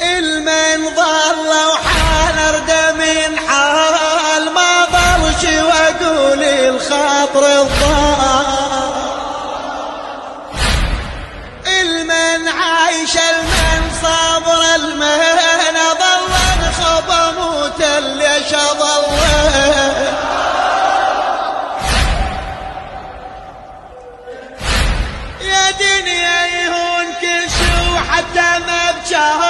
المن ظل وحال من حال ما ضلش واقول الخاطر الضال. المن عايش المن صبر المن ظل انخب اموت ليش اظل. يا دنيا يهون كل شو حتى ما بجاه